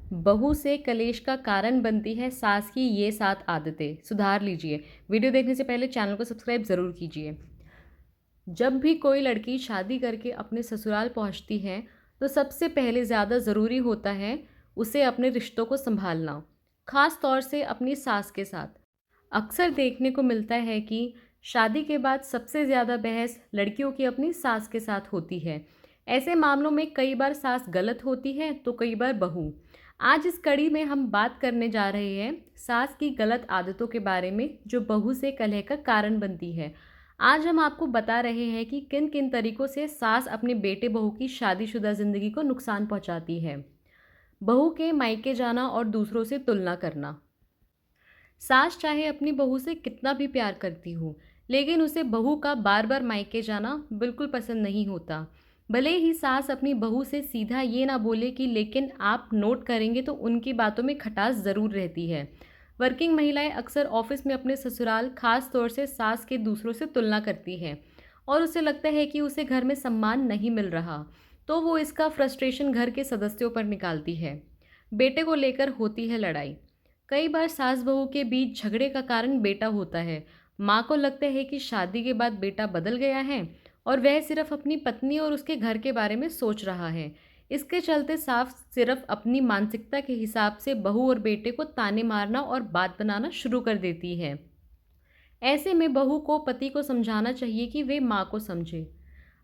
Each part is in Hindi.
बहू से कलेश का कारण बनती है सास की ये 7 आदतें, सुधार लीजिए। वीडियो देखने से पहले चैनल को सब्सक्राइब ज़रूर कीजिए। जब भी कोई लड़की शादी करके अपने ससुराल पहुंचती है तो सबसे पहले ज़्यादा ज़रूरी होता है उसे अपने रिश्तों को संभालना, ख़ास तौर से अपनी सास के साथ। अक्सर देखने को मिलता है कि शादी के बाद सबसे ज़्यादा बहस लड़कियों की अपनी सास के साथ होती है। ऐसे मामलों में कई बार सास गलत होती है तो कई बार बहू। आज इस कड़ी में हम बात करने जा रहे हैं सास की गलत आदतों के बारे में जो बहू से कलह का कारण बनती है। आज हम आपको बता रहे हैं कि किन किन तरीकों से सास अपने बेटे बहू की शादीशुदा ज़िंदगी को नुकसान पहुंचाती है। बहू के मायके जाना और दूसरों से तुलना करना। सास चाहे अपनी बहू से कितना भी प्यार करती हो, लेकिन उसे बहू का बार बार मायके जाना बिल्कुल पसंद नहीं होता। भले ही सास अपनी बहू से सीधा ये ना बोले कि लेकिन आप नोट करेंगे तो उनकी बातों में खटास ज़रूर रहती है। वर्किंग महिलाएं अक्सर ऑफिस में अपने ससुराल, खास तौर से सास के दूसरों से तुलना करती है और उसे लगता है कि उसे घर में सम्मान नहीं मिल रहा, तो वो इसका फ्रस्ट्रेशन घर के सदस्यों पर निकालती है। बेटे को लेकर होती है लड़ाई। कई बार सास बहू के बीच झगड़े का कारण बेटा होता है। माँ को लगता है कि शादी के बाद बेटा बदल गया है और वह सिर्फ अपनी पत्नी और उसके घर के बारे में सोच रहा है। इसके चलते साफ सिर्फ अपनी मानसिकता के हिसाब से बहू और बेटे को ताने मारना और बात बनाना शुरू कर देती है। ऐसे में बहू को पति को समझाना चाहिए कि वे माँ को समझे।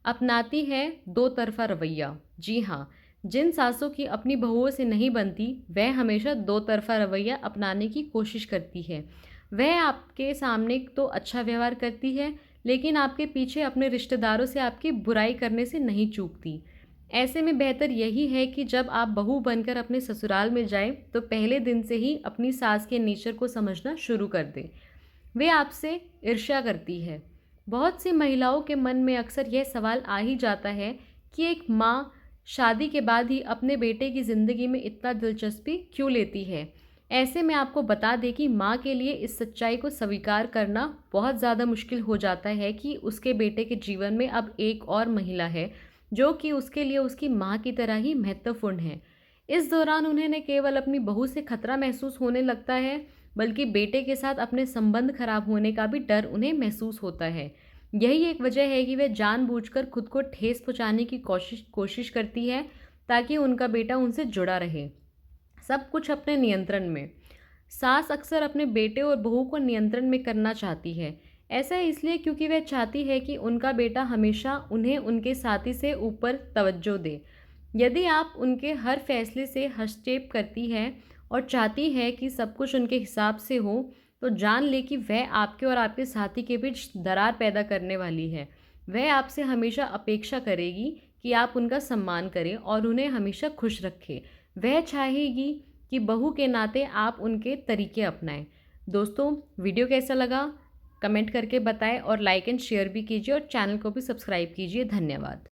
अपनाती है दो तरफा रवैया। जी हाँ, जिन सासों की अपनी बहुओं से नहीं बनती वह हमेशा दो तरफा रवैया अपनाने की कोशिश करती है। वह आपके सामने तो अच्छा व्यवहार करती है, लेकिन आपके पीछे अपने रिश्तेदारों से आपकी बुराई करने से नहीं चूकती। ऐसे में बेहतर यही है कि जब आप बहू बनकर अपने ससुराल में जाएं तो पहले दिन से ही अपनी सास के नेचर को समझना शुरू कर दें। वे आपसे ईर्ष्या करती है। बहुत सी महिलाओं के मन में अक्सर यह सवाल आ ही जाता है कि एक माँ शादी के बाद ही अपने बेटे की ज़िंदगी में इतना दिलचस्पी क्यों लेती है। ऐसे में आपको बता दें कि माँ के लिए इस सच्चाई को स्वीकार करना बहुत ज़्यादा मुश्किल हो जाता है कि उसके बेटे के जीवन में अब एक और महिला है जो कि उसके लिए उसकी माँ की तरह ही महत्वपूर्ण है। इस दौरान उन्हें न केवल अपनी बहू से खतरा महसूस होने लगता है, बल्कि बेटे के साथ अपने संबंध खराब होने का भी डर उन्हें महसूस होता है। यही एक वजह है कि वह जानबूझकर खुद को ठेस पहुंचाने की कोशिश कोशिश करती है ताकि उनका बेटा उनसे जुड़ा रहे, सब कुछ अपने नियंत्रण में। सास अक्सर अपने बेटे और बहू को नियंत्रण में करना चाहती है। ऐसा इसलिए क्योंकि वह चाहती है कि उनका बेटा हमेशा उन्हें उनके साथी से ऊपर तवज्जो दे। यदि आप उनके हर फैसले से हस्तक्षेप करती है और चाहती है कि सब कुछ उनके हिसाब से हो, तो जान ले कि वह आपके और आपके साथी के बीच दरार पैदा करने वाली है। वह आपसे हमेशा अपेक्षा करेगी कि आप उनका सम्मान करें और उन्हें हमेशा खुश रखें। वह चाहेगी कि बहू के नाते आप उनके तरीके अपनाएं। दोस्तों, वीडियो कैसा लगा कमेंट करके बताएं और लाइक एंड शेयर भी कीजिए और चैनल को भी सब्सक्राइब कीजिए। धन्यवाद।